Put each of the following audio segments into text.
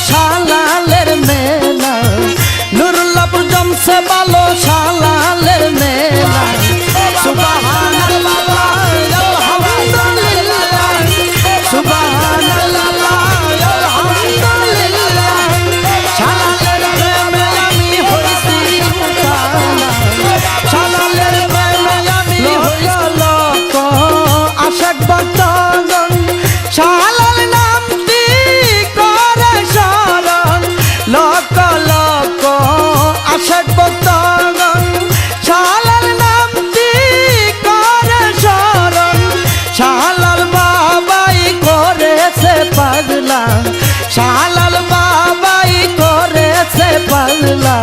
শালালের মেলা, নুরুল্লাহপুর জমছে ভালো শালালের মেলা। সুবহানাল্লাহ আলহামদুলিল্লাহ, সুবহানাল্লাহ আলহামদুলিল্লাহ, শালালের প্রেমে আমি হইছি উতালা, শালালের প্রেমে আমি হইছি লোক আশাক ভক্তগণ, শালাল নামটি করে শরণ, লোক লোক আশাক ভক্তগণ, শালাল নামটি করে শরণ, শালাল বাবাই করেছে পাগলা, শালাল বাবাই করেছে পাগলা।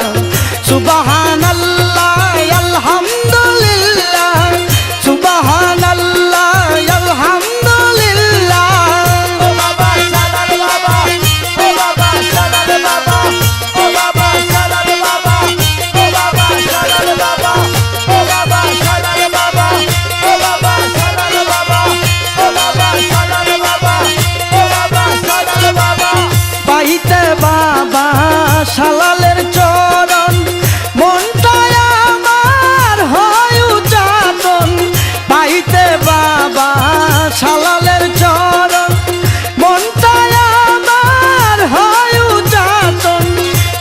সুবহানাল্লাহ আলহামদুলিল্লাহ, সুবহানাল্লাহ আলহামদুলিল্লাহ। ও বাবা শালাল বাবা, ও বাবা শালাল বাবা, ও বাবা শালাল বাবা, ও বাবা শালাল বাবা, ও বাবা শালাল বাবা, ও বাবা শালাল বাবা, ও বাবা শালাল বাবা, ও বাবা শালাল বাবা। পাইতে বাবা শালালের চরণ, মনটায় আমার হয় উচাটন, পাইতে বাবা শালালের চরণ, মনটায় আমার হয় উচাটন,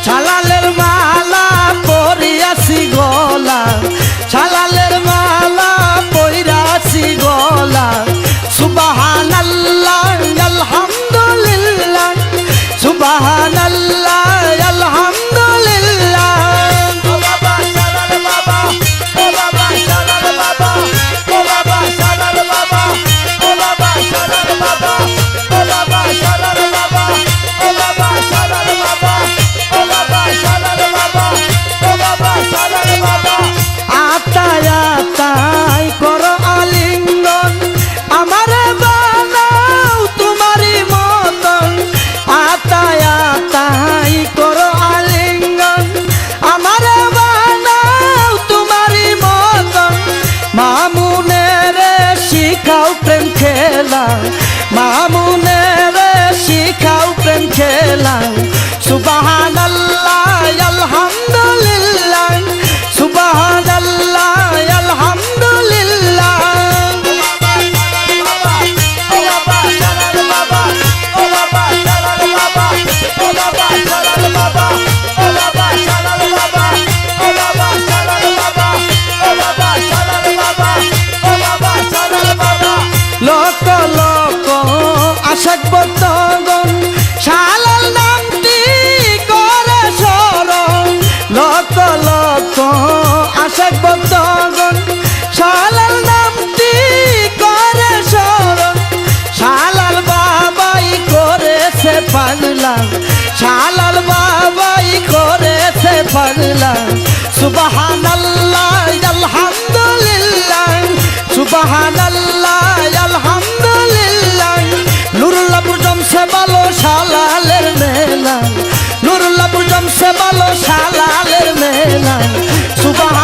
শালালের মালা পরিয়াছি গলা, শালালের মালা পরিয়াছি গলা। সুবহানাল্লাহ আলহামদুলিল্লাহ, সুবহানাল্লাহ আলহামদুলিল্লাহ। ও বাবা শালাল বাবা, ও বাবা শালাল বাবা, ও বাবা শালাল বাবা, ও বাবা শালাল বাবা, ও বাবা শালাল বাবা, ও বাবা শালাল বাবা, ও বাবা শালাল বাবা, ও বাবা শালাল বাবা। আতায় আতায় করো আলিঙ্গন, আমারে বানাও তোমারই মতন, আতায় আতায় করো আলিঙ্গন, আমারে বানাও তোমারই মতন, মামুনের শিখাও প্রেম খেলা, মামুনের শিখাও প্রেম খেলা। সুবহানাল্লাহ আলহামদুলিল্লাহ, সুবহানাল্লাহ আলহামদুলিল্লাহ। ও বাবা শালাল বাবা, ও বাবা শালাল বাবা, ও বাবা শালাল বাবা, ও বাবা শালাল বাবা, ও বাবা শালাল বাবা, ও বাবা শালাল বাবা, ও বাবা শালাল বাবা। লোক লোক আশাক ভক্তগণ, শালাল নামটি করে শরণ, লোক লোক আশাক ভক্তগণ, শালাল নামটি করে শরণ, শালাল বাবাই করেছে পাগলা, শালাল বাবাই করেছে পাগলা। সুবহানাল্লাহ আলহামদুলিল্লাহ, সুবহানাল্লাহ আলহামদুলিল্লাহ। নুরুল্লাহপুর জমছে ভালো শালালের মেলা, নুরুল্লাহপুর জমছে ভালো শালালের মেলা। সুবহানাল্লাহ